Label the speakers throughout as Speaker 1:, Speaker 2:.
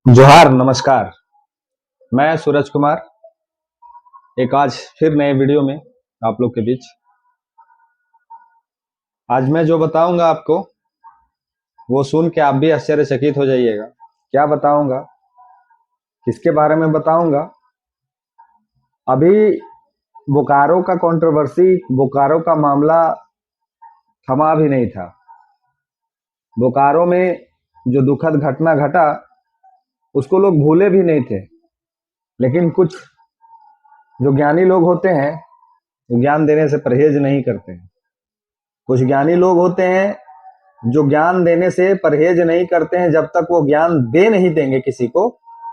Speaker 1: जोहार नमस्कार। मैं सूरज कुमार एक आज फिर नए वीडियो में आप लोग के बीच। आज मैं जो बताऊंगा आपको वो सुन के आप भी आश्चर्यचकित हो जाइएगा। क्या बताऊंगा, किसके बारे में बताऊंगा? अभी बोकारो का कंट्रोवर्सी, बोकारो का मामला थमा भी नहीं था। बोकारो में जो दुखद घटना घटा उसको लोग भूले भी नहीं थे, लेकिन कुछ जो ज्ञानी लोग होते हैं वो ज्ञान देने से परहेज नहीं करते हैं। कुछ ज्ञानी लोग होते हैं जो ज्ञान देने से परहेज नहीं करते हैं। जब तक वो ज्ञान दे नहीं देंगे किसी को,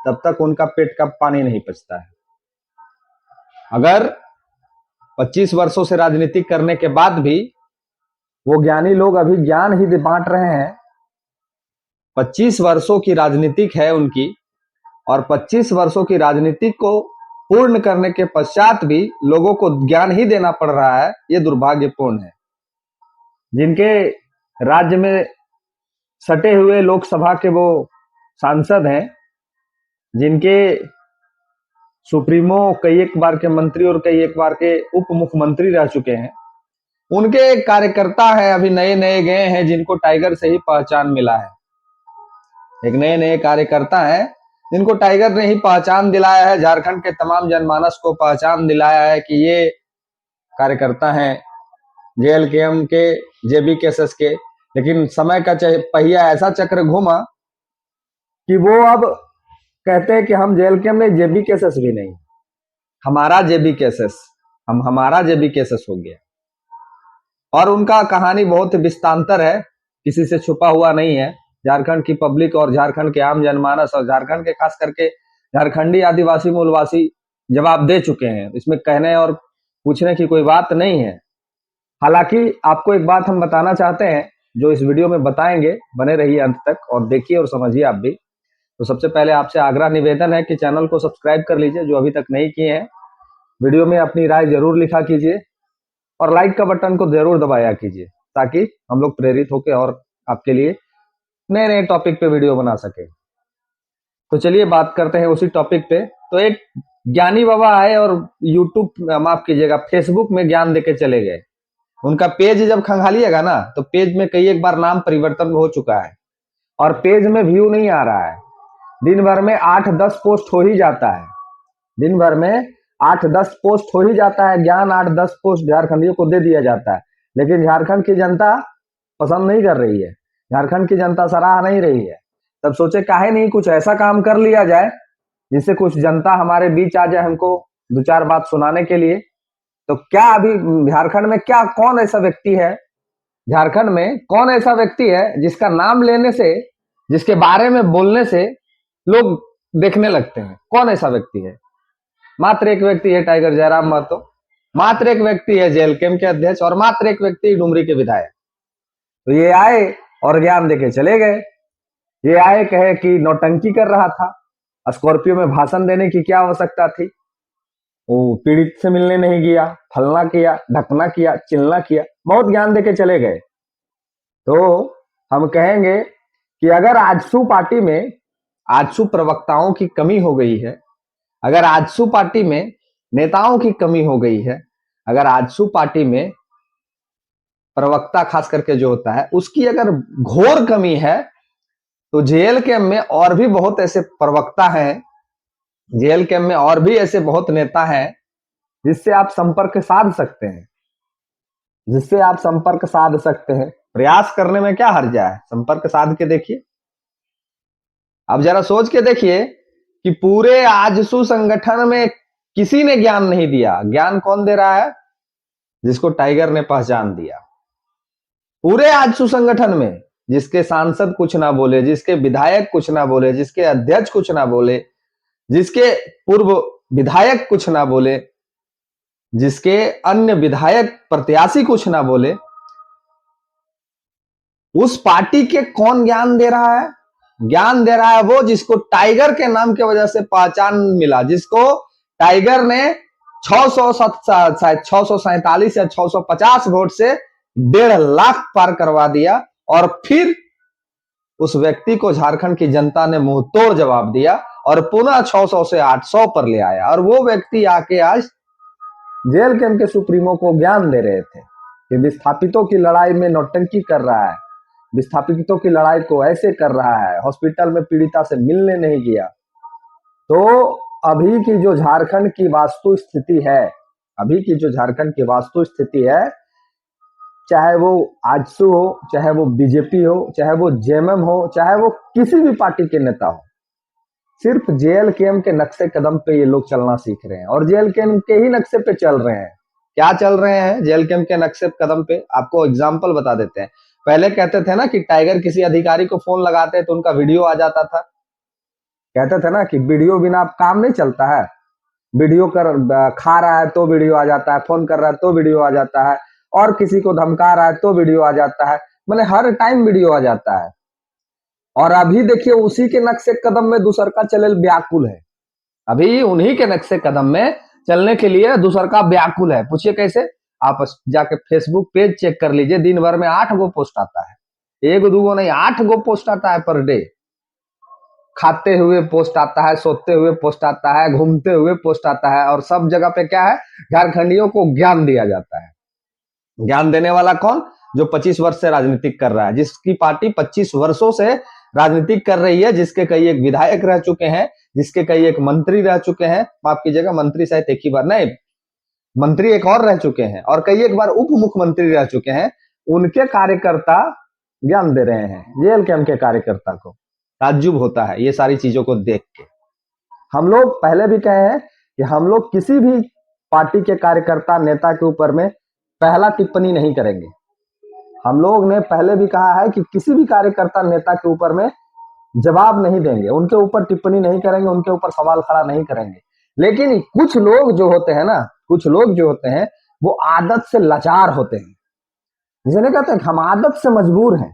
Speaker 1: तब तक उनका पेट का पानी नहीं पचता है। अगर 25 वर्षों से राजनीति करने के बाद भी वो ज्ञानी लोग अभी ज्ञान ही बांट रहे हैं, 25 वर्षों की राजनीतिक है उनकी, और 25 वर्षों की राजनीति को पूर्ण करने के पश्चात भी लोगों को ज्ञान ही देना पड़ रहा है, ये दुर्भाग्यपूर्ण है। जिनके राज्य में सटे हुए लोकसभा के वो सांसद हैं, जिनके सुप्रीमो कई एक बार के मंत्री और कई एक बार के उप मुख्यमंत्री रह चुके हैं, उनके कार्यकर्ता हैं अभी नए नए गए हैं जिनको टाइगर से ही पहचान मिला है। एक नए नए कार्यकर्ता हैं जिनको टाइगर ने ही पहचान दिलाया है, झारखंड के तमाम जनमानस को पहचान दिलाया है कि ये कार्यकर्ता हैं जेएलकेएम के, जेबी केसेस के। लेकिन समय का पहिया ऐसा चक्र घूमा कि वो अब कहते हैं कि हम जेएलकेएम में, जेबी केसेस भी नहीं, हमारा जेबी केसेस, हमारा जेबी केसेस हो गया। और उनका कहानी बहुत विस्तांतर है, किसी से छुपा हुआ नहीं है। झारखंड की पब्लिक और झारखंड के आम जनमानस और झारखंड के खास करके झारखंडी आदिवासी मूलवासी जवाब दे चुके हैं। इसमें कहने और पूछने की कोई बात नहीं है। हालांकि आपको एक बात हम बताना चाहते हैं, जो इस वीडियो में बताएंगे, बने रहिए अंत तक और देखिए और समझिए आप भी। तो सबसे पहले आपसे आग्रह निवेदन है कि चैनल को सब्सक्राइब कर लीजिए जो अभी तक नहीं किए हैं। वीडियो में अपनी राय जरूर लिखा कीजिए और लाइक का बटन को जरूर दबाया कीजिए, ताकि हम लोग प्रेरित होकर और आपके लिए नए नए टॉपिक पे वीडियो बना सके। तो चलिए बात करते हैं उसी टॉपिक पे। तो एक ज्ञानी बाबा आए और यूट्यूब, माफ कीजिएगा, फेसबुक में ज्ञान देके चले गए। उनका पेज जब खंगालिएगा ना, तो पेज में कई एक बार नाम परिवर्तन हो चुका है और पेज में व्यू नहीं आ रहा है। दिन भर में 8-10 पोस्ट हो ही जाता है, दिन भर में 8-10 पोस्ट हो ही जाता है। ज्ञान 8-10 पोस्ट झारखंडियों को दे दिया जाता है, लेकिन झारखंड की जनता पसंद नहीं कर रही है, झारखंड की जनता सराह नहीं रही है। तब सोचे काहे नहीं कुछ ऐसा काम कर लिया जाए जिससे कुछ जनता हमारे बीच आ जाए, हमको दो चार बात सुनाने के लिए। तो क्या अभी झारखंड में क्या, कौन ऐसा व्यक्ति है, झारखंड में कौन ऐसा व्यक्ति है जिसका नाम लेने से, जिसके बारे में बोलने से लोग देखने लगते हैं? कौन ऐसा व्यक्ति है? मात्र एक व्यक्ति है, टाइगर जयराम महतो। मात्र एक व्यक्ति है जेएलकेएम के अध्यक्ष, और मात्र एक व्यक्ति डुमरी के विधायक। तो ये आए और ज्ञान देके चले गए। ये आए, कहे कि नौटंकी कर रहा था, स्कॉर्पियो में भाषण देने की क्या आवश्यकता थी, वो पीड़ित से मिलने नहीं गया, फलना किया, ढकना किया, चिलना किया, बहुत ज्ञान देके चले गए। तो हम कहेंगे कि अगर आजसू पार्टी में आजसू प्रवक्ताओं की कमी हो गई है, अगर आजसू पार्टी में नेताओं की कमी हो गई है, अगर आजसू पार्टी में प्रवक्ता खास करके जो होता है उसकी अगर घोर कमी है, तो जेएलकेएम में और भी बहुत ऐसे प्रवक्ता हैं, जेएलकेएम में और भी ऐसे बहुत नेता हैं जिससे आप संपर्क साध सकते हैं, जिससे आप संपर्क साध सकते हैं। प्रयास करने में क्या हर्जा है, संपर्क साध के देखिए। अब जरा सोच के देखिए कि पूरे आजसू संगठन में किसी ने ज्ञान नहीं दिया। ज्ञान कौन दे रहा है? जिसको टाइगर ने पहचान दिया। पूरे आजसू संगठन में जिसके सांसद कुछ ना बोले, जिसके विधायक कुछ ना बोले, जिसके अध्यक्ष कुछ ना बोले, जिसके पूर्व विधायक कुछ ना बोले, जिसके अन्य विधायक प्रत्याशी कुछ ना बोले, उस पार्टी के कौन ज्ञान दे रहा है? ज्ञान दे रहा है वो जिसको टाइगर के नाम की वजह से पहचान मिला, जिसको टाइगर ने 647 या 650 वोट से 1.5 लाख पार करवा दिया, और फिर उस व्यक्ति को झारखंड की जनता ने मुंह तोड़ जवाब दिया और पुनः 600 से 800 पर ले आया। और वो व्यक्ति आके आज जेल कैंप के सुप्रीमो को ज्ञान दे रहे थे कि विस्थापितों की लड़ाई में नौटंकी कर रहा है, विस्थापितों की लड़ाई को ऐसे कर रहा है, हॉस्पिटल में पीड़िता से मिलने नहीं गया। तो अभी की जो झारखंड की वास्तु स्थिति है, अभी की जो झारखंड की वास्तु स्थिति है, चाहे वो आजसू हो, चाहे वो बीजेपी हो, चाहे वो जेएमएम हो, चाहे वो किसी भी पार्टी के नेता हो, सिर्फ जेएलकेएम के नक्शे कदम पे ये लोग चलना सीख रहे हैं और जेएलकेएम के ही नक्शे पे चल रहे हैं। क्या चल रहे हैं जेएलकेएम के नक्शे कदम पे? आपको एग्जांपल बता देते हैं। पहले कहते थे ना कि टाइगर किसी अधिकारी को फोन लगाते तो उनका वीडियो आ जाता था। कहते थे ना कि वीडियो बिना काम नहीं चलता है, वीडियो कर खा रहा है तो वीडियो आ जाता है, फोन कर रहा है तो वीडियो आ जाता है, और किसी को धमका रहा है तो वीडियो आ जाता है, मैंने हर टाइम वीडियो आ जाता है। और अभी देखिए उसी के नक्शे कदम में दूसरका चलल व्याकुल है। अभी उन्हीं के नक्शे कदम में चलने के लिए दूसरका व्याकुल है। पूछिए कैसे? आप जाके फेसबुक पेज चेक कर लीजिए, दिन भर में 8 गो पोस्ट आता है, 1 2 गो नहीं 8 गो पोस्ट आता है पर डे। खाते हुए पोस्ट आता है, सोते हुए पोस्ट आता है, घूमते हुए पोस्ट आता है, और सब जगह पे क्या है, झारखंडियों को ज्ञान दिया जाता है। ज्ञान देने वाला कौन? जो 25 वर्ष से राजनीतिक कर रहा है, जिसकी पार्टी 25 वर्षों से राजनीतिक कर रही है, जिसके कई एक विधायक रह चुके हैं, जिसके कई एक मंत्री रह चुके हैं, माफ कीजिएगा मंत्री शायद एक ही बार नहीं, मंत्री एक और रह चुके हैं, और कई एक बार उप मुख्यमंत्री रह चुके हैं। उनके कार्यकर्ता ज्ञान दे रहे हैं जेएलकेएम के कार्यकर्ता को। ताज्जुब होता है ये सारी चीजों को देख के। हम लोग पहले भी कहे हैं कि हम लोग किसी भी पार्टी के कार्यकर्ता नेता के ऊपर में पहला टिप्पणी नहीं करेंगे। हम लोग ने पहले भी कहा है कि किसी भी कार्यकर्ता नेता के ऊपर में जवाब नहीं देंगे, उनके ऊपर टिप्पणी नहीं करेंगे, उनके ऊपर सवाल खड़ा नहीं करेंगे। लेकिन कुछ लोग जो होते हैं ना, कुछ लोग जो होते हैं वो आदत से लाचार होते हैं। जिसे नहीं कहते हम आदत से मजबूर हैं।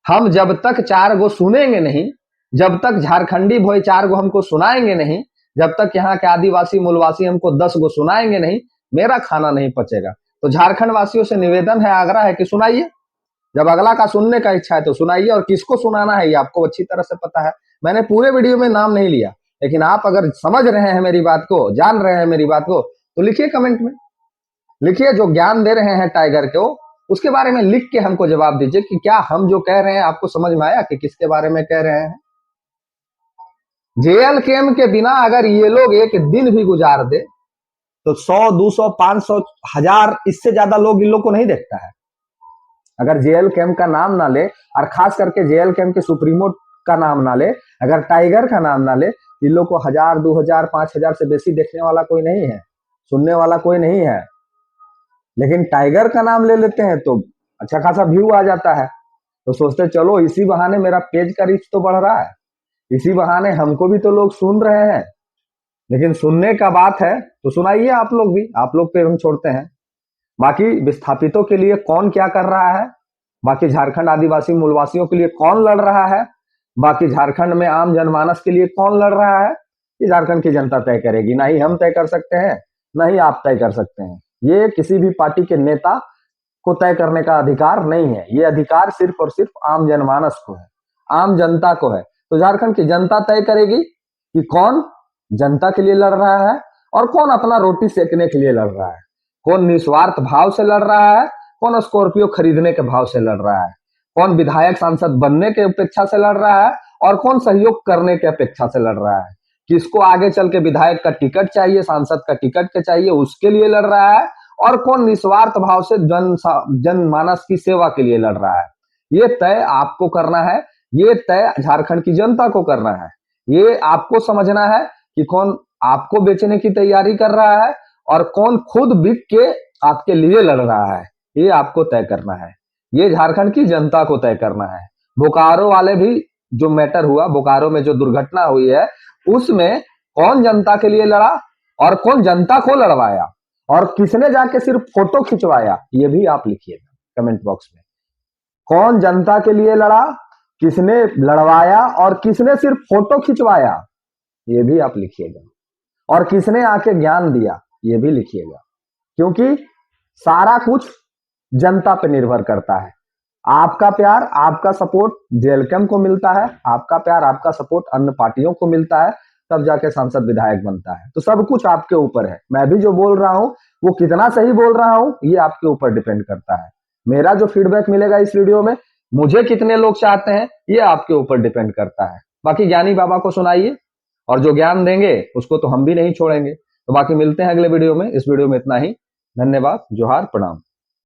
Speaker 1: हम जब तक 4 गो सुनेंगे नहीं, जब तक झारखंडी भोई 4 गो हमको सुनाएंगे नहीं, जब तक यहाँ के आदिवासी मूलवासी हमको 10 गो सुनाएंगे नहीं, मेरा खाना नहीं पचेगा। तो झारखंड वासियों से निवेदन है, आग्रह है कि सुनाइए। जब अगला का सुनने का इच्छा है तो सुनाइए, और किसको सुनाना है ये आपको अच्छी तरह से पता है। मैंने पूरे वीडियो में नाम नहीं लिया, लेकिन आप अगर समझ रहे हैं मेरी बात को, जान रहे हैं मेरी बात को, तो लिखिए कमेंट में, लिखिए जो ज्ञान दे रहे हैं टाइगर को, उसके बारे में लिख के हमको जवाब दीजिए कि क्या हम जो कह रहे हैं आपको समझ में आया कि किसके बारे में कह रहे हैं। जेएलकेएम के बिना अगर ये लोग एक दिन भी गुजार दे तो 100 200 500 1000 इससे ज्यादा लोग इन लोग को नहीं देखता है। अगर जेएलकेएम का नाम ना ले, और खास करके जेएलकेएम के सुप्रीमो का नाम ना ले, अगर टाइगर का नाम ना ले, इन लोग को 1000 2000 5000 से बेसी देखने वाला कोई नहीं है, सुनने वाला कोई नहीं है। लेकिन टाइगर का नाम ले लेते हैं तो अच्छा खासा व्यू आ जाता है, तो सोचते चलो इसी बहाने मेरा पेज का रीच तो बढ़ रहा है, इसी बहाने हमको भी तो लोग सुन रहे हैं। लेकिन सुनने का बात है तो सुनाइए आप लोग भी, आप लोग पे हम छोड़ते हैं। बाकी विस्थापितों के लिए कौन क्या कर रहा है, बाकी झारखंड आदिवासी मूलवासियों के लिए कौन लड़ रहा है, बाकी झारखंड में आम जनमानस के लिए कौन लड़ रहा है, ये झारखंड की जनता तय करेगी। ना ही हम तय कर सकते हैं, ना ही आप तय कर सकते हैं। ये किसी भी पार्टी के नेता को तय करने का अधिकार नहीं है। ये अधिकार सिर्फ और सिर्फ आम जनमानस को है, आम जनता को है। तो झारखंड की जनता तय करेगी कि कौन जनता के लिए लड़ रहा है और कौन अपना रोटी सेकने के लिए लड़ रहा है, कौन निस्वार्थ भाव से लड़ रहा है, कौन स्कॉर्पियो खरीदने के भाव से लड़ रहा है, कौन विधायक सांसद बनने के अपेक्षा से लड़ रहा है, और कौन सहयोग करने के अपेक्षा से लड़ रहा है। किसको आगे चल के विधायक का टिकट चाहिए, सांसद का टिकट के चाहिए, उसके लिए लड़ रहा है, और कौन निस्वार्थ भाव से जनमानस की सेवा के लिए लड़ रहा है। ये तय आपको करना है, ये तय झारखंड की जनता को करना है। ये आपको समझना है कि कौन आपको बेचने की तैयारी कर रहा है और कौन खुद बिक के आपके लिए लड़ रहा है। ये आपको तय करना है, ये झारखंड की जनता को तय करना है। बोकारो वाले भी जो मैटर हुआ, बोकारो में जो दुर्घटना हुई है, उसमें कौन जनता के लिए लड़ा और कौन जनता को लड़वाया, और किसने जाके सिर्फ फोटो खिंचवाया, ये भी आप लिखिएगा कमेंट बॉक्स में। कौन जनता के लिए लड़ा, किसने लड़वाया, और किसने सिर्फ फोटो खिंचवाया, ये भी आप लिखिएगा। और किसने आके ज्ञान दिया, ये भी लिखिएगा। क्योंकि सारा कुछ जनता पे निर्भर करता है। आपका प्यार, आपका सपोर्ट जेएलकेम को मिलता है, आपका प्यार, आपका सपोर्ट अन्य पार्टियों को मिलता है, तब जाके सांसद विधायक बनता है। तो सब कुछ आपके ऊपर है। मैं भी जो बोल रहा हूं वो कितना सही बोल रहा हूं ये आपके ऊपर डिपेंड करता है। मेरा जो फीडबैक मिलेगा इस वीडियो में, मुझे कितने लोग चाहते हैं, ये आपके ऊपर डिपेंड करता है। बाकी ज्ञानी बाबा को सुनाइए, और जो ज्ञान देंगे उसको तो हम भी नहीं छोड़ेंगे। तो बाकी मिलते हैं अगले वीडियो में। इस वीडियो में इतना ही। धन्यवाद, जोहार, प्रणाम।